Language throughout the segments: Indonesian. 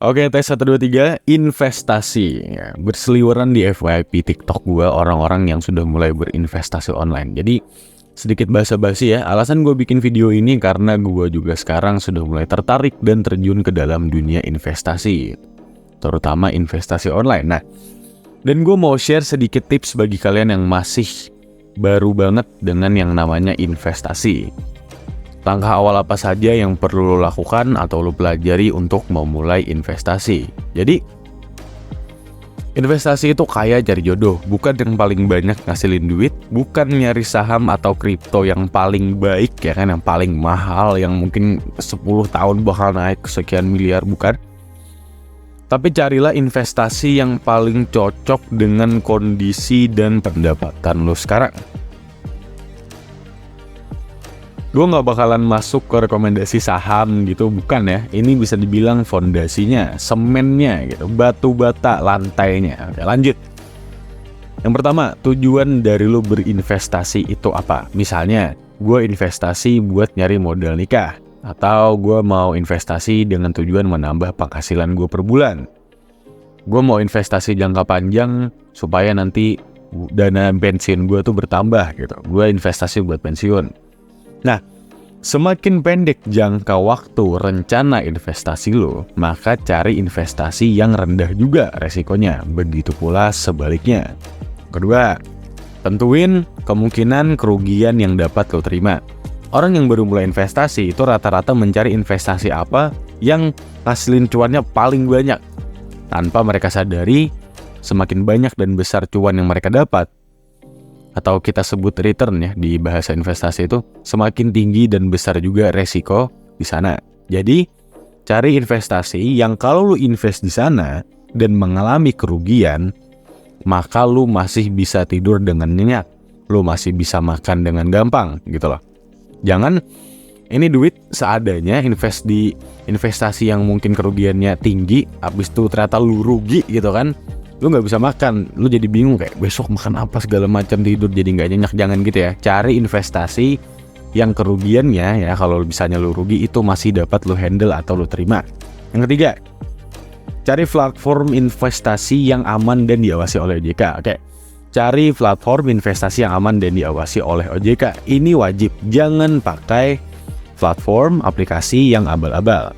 Oke, tes 1, 2, 3, investasi. Ya, berseliweran di FYP TikTok gue orang-orang yang sudah mulai berinvestasi online. Jadi sedikit basa-basi ya, alasan gue bikin video ini karena gue juga sekarang sudah mulai tertarik dan terjun ke dalam dunia investasi, terutama investasi online. Nah, dan gue mau share sedikit tips bagi kalian yang masih baru banget dengan yang namanya investasi. Langkah awal apa saja yang perlu lo lakukan atau lo pelajari untuk memulai investasi. Jadi, investasi itu kayak cari jodoh, bukan yang paling banyak ngasilin duit, bukan nyari saham atau kripto yang paling baik, ya kan, yang paling mahal, yang mungkin 10 tahun bakal naik sekian miliar, bukan. Tapi carilah investasi yang paling cocok dengan kondisi dan pendapatan lo sekarang. Gue gak bakalan masuk ke rekomendasi saham gitu, bukan ya. Ini bisa dibilang fondasinya, semennya gitu, batu bata, lantainya. Oke, lanjut. Yang pertama, tujuan dari lo berinvestasi itu apa? Misalnya, gue investasi buat nyari modal nikah, atau gue mau investasi dengan tujuan menambah penghasilan gue per bulan. Gue mau investasi jangka panjang supaya nanti dana pensiun gue tuh bertambah gitu. Gue investasi buat pensiun. Nah, semakin pendek jangka waktu rencana investasi lo, maka cari investasi yang rendah juga resikonya. Begitu pula sebaliknya. Kedua, tentuin kemungkinan kerugian yang dapat lo terima. Orang yang baru mulai investasi itu rata-rata mencari investasi apa yang hasilin cuannya paling banyak. Tanpa mereka sadari, semakin banyak dan besar cuan yang mereka dapat, atau kita sebut return ya di bahasa investasi itu, semakin tinggi dan besar juga resiko di sana. Jadi, cari investasi yang kalau lu invest di sana dan mengalami kerugian, maka lu masih bisa tidur dengan nyenyak. Lu masih bisa makan dengan gampang gitu loh. Jangan ini duit seadanya invest di investasi yang mungkin kerugiannya tinggi, habis itu ternyata lu rugi gitu kan. Lu nggak bisa makan, lu jadi bingung kayak besok makan apa segala macam, tidur jadi nggak nyenyak. Jangan gitu ya. Cari investasi yang kerugiannya ya, kalau misalnya lu rugi itu masih dapat lu handle atau lu terima. Yang ketiga, cari platform investasi yang aman dan diawasi oleh OJK. Oke, cari platform investasi yang aman dan diawasi oleh OJK. Ini wajib, jangan pakai platform aplikasi yang abal-abal.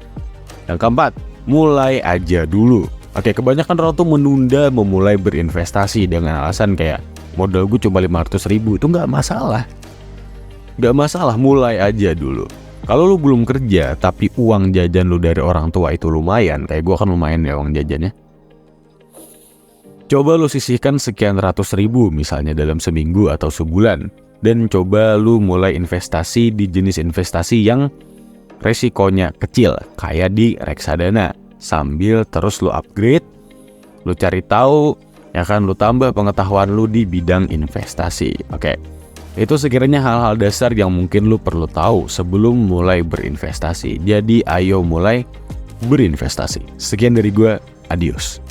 Yang keempat, mulai aja dulu. Oke, kebanyakan orang tuh menunda memulai berinvestasi dengan alasan kayak modal gue cuma 500.000, itu nggak masalah. Nggak masalah, mulai aja dulu. Kalau lu belum kerja tapi uang jajan lu dari orang tua itu lumayan, kayak gue kan lumayan ya uang jajannya. Coba lu sisihkan sekian ratus ribu misalnya dalam seminggu atau sebulan, dan coba lu mulai investasi di jenis investasi yang resikonya kecil, kayak di reksadana. Sambil terus lu upgrade, lu cari tahu, ya kan, lu tambah pengetahuan lu di bidang investasi. Oke, itu sekiranya hal-hal dasar yang mungkin lu perlu tahu sebelum mulai berinvestasi. Jadi ayo mulai berinvestasi. Sekian dari gue, adios.